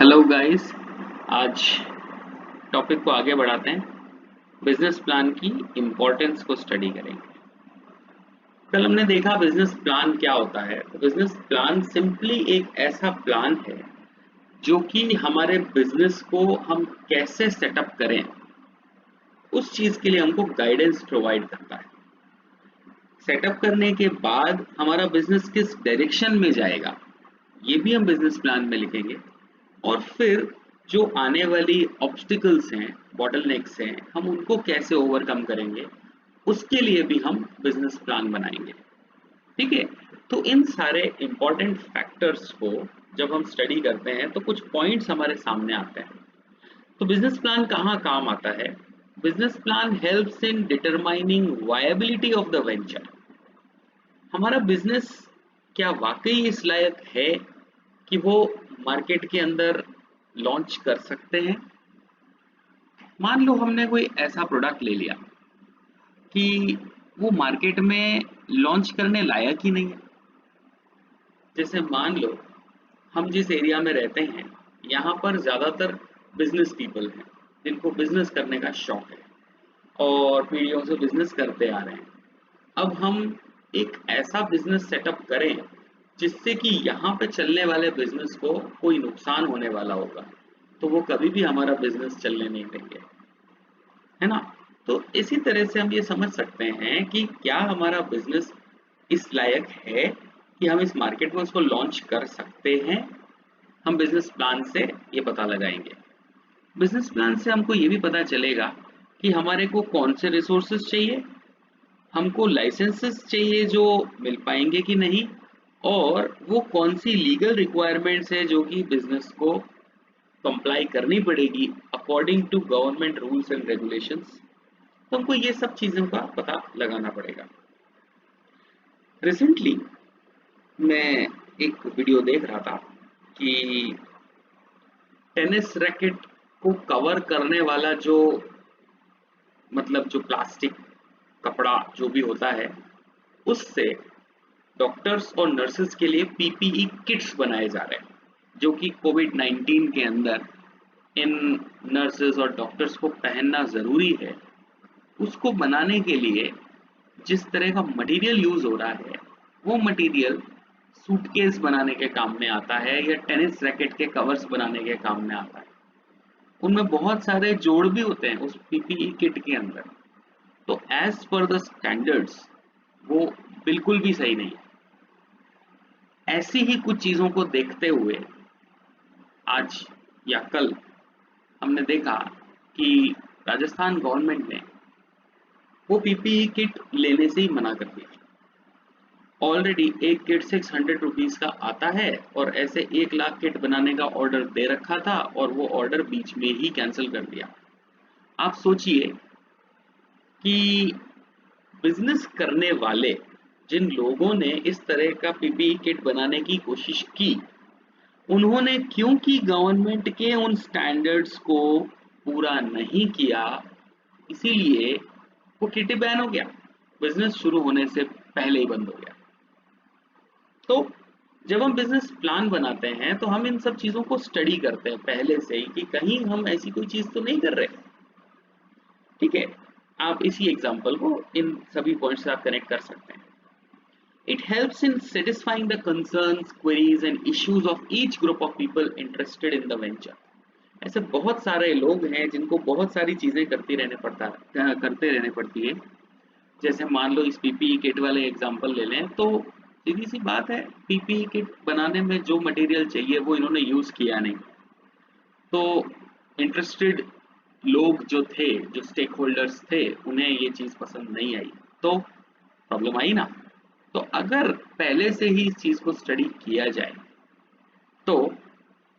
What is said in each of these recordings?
Hello guys. आज topic को आगे बढ़ाते हैं। बिजनेस प्लान की इम्पोर्टेंस को स्टडी करेंगे। कल हमने देखा बिजनेस प्लान क्या होता है। तो बिजनेस प्लान सिंपली एक ऐसा प्लान है जो कि हमारे बिजनेस को हम कैसे सेटअप करें उस चीज के लिए हमको गाइडेंस प्रोवाइड करता है। सेटअप करने के बाद हमारा बिजनेस किस डायरेक्शन में जाएगा ये भी हम बिजनेस प्लान में लिखेंगे। और फिर जो आने वाली ऑब्स्टिकल्स हैं, बॉटलनेक्स हैं, हम उनको कैसे ओवरकम करेंगे उसके लिए भी हम बिजनेस प्लान बनाएंगे। ठीक है। तो इन सारे इंपॉर्टेंट फैक्टर्स को जब हम स्टडी करते हैं तो कुछ पॉइंट्स हमारे सामने आते हैं। तो बिजनेस प्लान कहाँ काम आता है? Business plan helps in determining viability of the venture. हमारा बिजनेस क्या वाकई इस लायक है कि वो मार्केट के अंदर लॉन्च कर सकते हैं। मान लो हमने कोई ऐसा प्रोडक्ट ले लिया कि वो मार्केट में लॉन्च करने लायक ही नहीं है। जैसे मान लो हम जिस एरिया में रहते हैं यहाँ पर ज़्यादातर बिजनेस पीपल हैं जिनको बिजनेस करने का शौक है और पीढ़ियों से बिजनेस करते आ रहे हैं। अब हम एक ऐसा बिजनेस सेटअप करें जिससे कि यहाँ पे चलने वाले बिजनेस को कोई नुकसान होने वाला होगा तो वो कभी भी हमारा बिजनेस चलने नहीं देंगे, है ना। तो इसी तरह से हम ये समझ सकते हैं कि क्या हमारा बिजनेस इस लायक है कि हम इस मार्केट में उसको लॉन्च कर सकते हैं। हम बिजनेस प्लान से ये पता लगाएंगे। बिजनेस प्लान से हमको ये भी पता चलेगा कि हमारे को कौन से रिसोर्सेज चाहिए, हमको लाइसेंसेस चाहिए जो मिल पाएंगे कि नहीं, और वो कौन सी लीगल रिक्वायरमेंट्स है जो कि बिजनेस को कंप्लाई करनी पड़ेगी according to government rules and regulations. तो हमको ये सब चीज़ों का पता लगाना पड़ेगा। रिसेंटली मैं एक वीडियो देख रहा था कि टेनिस रैकेट को कवर करने वाला जो मतलब जो प्लास्टिक कपड़ा जो भी होता है उससे डॉक्टर्स और नर्सेस के लिए पीपीई किट्स बनाए जा रहे हैं जो कि कोविड-19 के अंदर इन नर्सेस और डॉक्टर्स को पहनना ज़रूरी है। उसको बनाने के लिए जिस तरह का मटेरियल यूज़ हो रहा है वो मटेरियल सूटकेस बनाने के काम में आता है या टेनिस रैकेट के कवर्स बनाने के काम में आता है। उनमें बहुत सारे जोड़ भी होते हैं उस पीपीई किट के अंदर। तो एज पर द स्टैंडर्ड्स वो बिल्कुल भी सही नहीं है। ऐसी ही कुछ चीज़ों को देखते हुए आज या कल हमने देखा कि राजस्थान गवर्नमेंट ने वो पीपीई किट लेने से ही मना कर दिया। ऑलरेडी एक किट 600 रुपीज़ का आता है और ऐसे 1 लाख किट बनाने का ऑर्डर दे रखा था और वो ऑर्डर बीच में ही कैंसिल कर दिया। आप सोचिए कि बिजनेस करने वाले जिन लोगों ने इस तरह का पीपीई किट बनाने की कोशिश की उन्होंने क्योंकि गवर्नमेंट के उन स्टैंडर्ड्स को पूरा नहीं किया इसीलिए वो किट बैन हो गया, बिजनेस शुरू होने से पहले ही बंद हो गया। तो जब हम बिजनेस प्लान बनाते हैं तो हम इन सब चीज़ों को स्टडी करते हैं पहले से ही कि कहीं हम ऐसी कोई चीज़ तो नहीं कर रहे। ठीक है। आप इसी एग्जांपल को इन सभी पॉइंट्स से आप कनेक्ट कर सकते हैं। It helps in satisfying the concerns, queries and issues of each group of people interested in the venture. ऐसे बहुत सारे लोग हैं जिनको बहुत सारी चीज़ें करते रहने पड़ती है। जैसे मान लो इस पीपीई किट वाले एग्जांपल ले लें तो सीधी सी बात है, पीपीई किट बनाने में जो मटेरियल चाहिए वो इन्होंने यूज़ किया नहीं। तो इंटरेस्टेड लोग जो थे, जो स्टेक होल्डर्स थे, उन्हें ये चीज़ पसंद नहीं आई तो प्रॉब्लम आई ना। तो अगर पहले से ही इस चीज़ को स्टडी किया जाए तो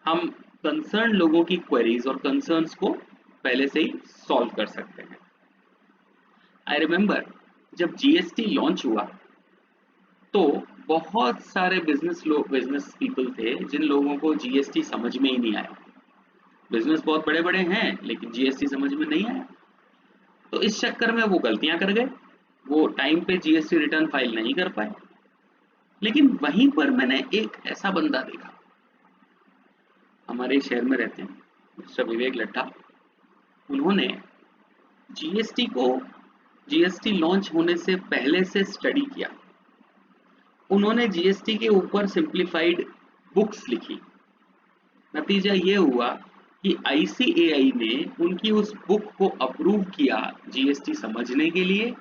हम कंसर्न लोगों की क्वेरीज और कंसर्न्स को पहले से ही सॉल्व कर सकते हैं। आई रिमेम्बर जब जीएसटी लॉन्च हुआ तो बहुत सारे बिजनेस पीपल थे जिन लोगों को जीएसटी समझ में ही नहीं आया। बिजनेस बहुत बड़े बड़े हैं लेकिन जीएसटी समझ में नहीं आया। तो इस चक्कर में वो गलतियां कर गए, वो टाइम पे जीएसटी रिटर्न फाइल नहीं कर पाए। लेकिन वहीं पर मैंने एक ऐसा बंदा देखा, हमारे शहर में रहते हैं, मिस्टर विवेक लड्ढा। उन्होंने जीएसटी को जीएसटी लॉन्च होने से पहले से स्टडी किया। उन्होंने जीएसटी के ऊपर सिंप्लीफाइड बुक्स लिखी। नतीजा ये हुआ कि आईसीएआई ने उनकी उस बुक को अप्रूव किया जीएसटी समझने के लिए,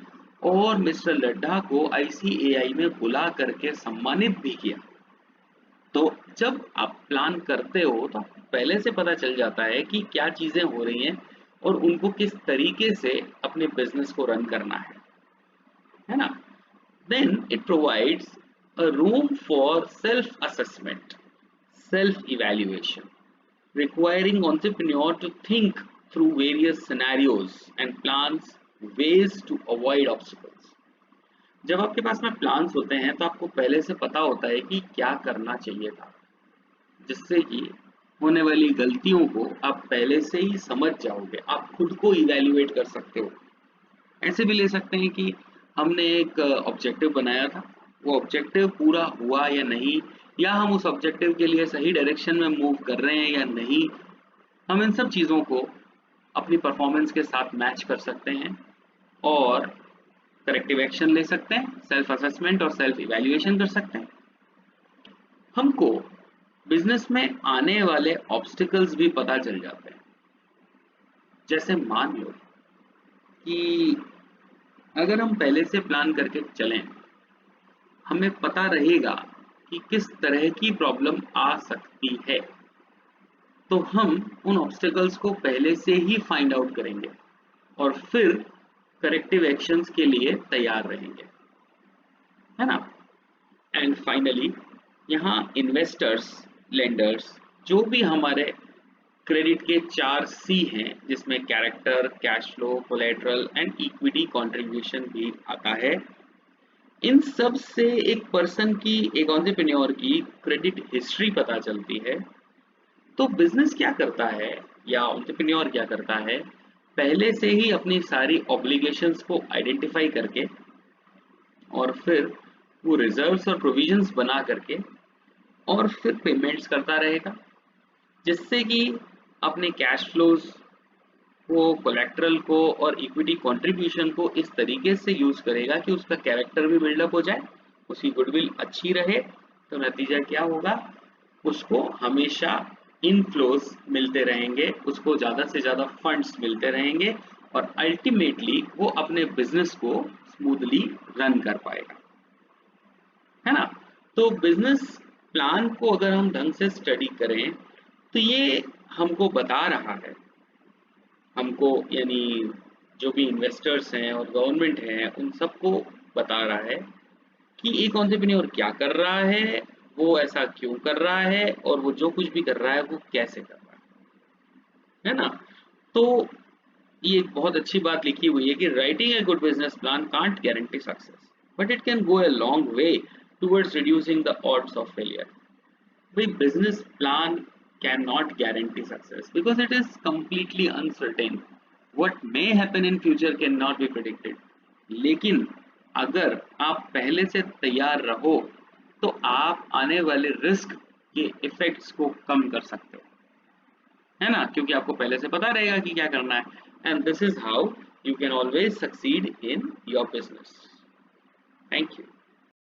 और मिस्टर लड्ढा को आईसीएआई में बुला करके सम्मानित भी किया। तो जब आप प्लान करते हो तो आपको पहले से पता चल जाता है कि क्या चीजें हो रही हैं और उनको किस तरीके से अपने बिजनेस को रन करना है ना। Then it provides a room for self assessment, self evaluation, requiring entrepreneur to think through various scenarios and plans ways to avoid obstacles। जब आपके पास में प्लान्स होते हैं तो आपको पहले से पता होता है कि क्या करना चाहिए था, जिससे कि होने वाली गलतियों को आप पहले से ही समझ जाओगे, आप खुद को इवैल्यूएट कर सकते हो। ऐसे भी ले सकते हैं कि हमने एक ऑब्जेक्टिव बनाया था, वो ऑब्जेक्टिव पूरा हुआ या नहीं, या हम उस ऑब्जेक्टिव के लिए सही डायरेक्शन में मूव कर रहे हैं या नहीं। हम इन सब चीज़ों को अपनी परफॉर्मेंस के साथ मैच कर सकते हैं और करेक्टिव एक्शन ले सकते हैं, सेल्फ असेसमेंट और सेल्फ इवैल्यूएशन कर सकते हैं। हमको बिजनेस में आने वाले ऑब्स्टिकल्स भी पता चल जाते हैं। जैसे मान लो कि अगर हम पहले से प्लान करके चलें, हमें पता रहेगा कि किस तरह की प्रॉब्लम आ सकती है, तो हम उन ऑब्स्टेकल्स को पहले से ही फाइंड आउट करेंगे और फिर करेक्टिव एक्शंस के लिए तैयार रहेंगे, है ना। एंड फाइनली यहाँ इन्वेस्टर्स, लेंडर्स, जो भी हमारे क्रेडिट के 4 सी हैं, जिसमें character, cash flow, collateral and equity contribution भी आता है, इन सब से एक पर्सन की, एक एंटरप्रेन्योर की क्रेडिट हिस्ट्री पता चलती है। तो बिजनेस क्या करता है या एंटरप्रेन्योर क्या करता है, पहले से ही अपनी सारी ऑब्लिगेशंस को आइडेंटिफाई करके और फिर वो रिजर्व्स और प्रोविजंस बना करके और फिर पेमेंट्स करता रहेगा, जिससे कि अपने कैश फ्लोज को, कोलैटरल को और इक्विटी कंट्रीब्यूशन को इस तरीके से यूज करेगा कि उसका कैरेक्टर भी बिल्डअप हो जाए, उसकी गुडविल अच्छी रहे। तो नतीजा क्या होगा, उसको हमेशा इनफ्लोज मिलते रहेंगे, उसको ज़्यादा से ज़्यादा फंड्स मिलते रहेंगे और अल्टीमेटली वो अपने बिजनेस को स्मूथली रन कर पाएगा, है ना। तो बिजनेस प्लान को अगर हम ढंग से स्टडी करें तो ये हमको बता रहा है, हमको यानी जो भी इन्वेस्टर्स हैं और गवर्नमेंट है, उन सबको बता रहा है कि एक एंटरप्रेन्योर क्या कर रहा है, वो ऐसा क्यों कर रहा है और वो जो कुछ भी कर रहा है वो कैसे कर रहा है ना। तो ये एक बहुत अच्छी बात लिखी हुई है कि writing a good business plan can't guarantee success, but it can go a long way towards reducing the odds of failure. भाई business plan can not guarantee success because it is completely uncertain, what may happen in future can not be predicted. लेकिन अगर आप पहले से तैयार रहो तो आप आने वाले रिस्क के इफेक्ट्स को कम कर सकते हो, है ना, क्योंकि आपको पहले से पता रहेगा कि क्या करना है। And this is how you can always succeed in your business. Thank you.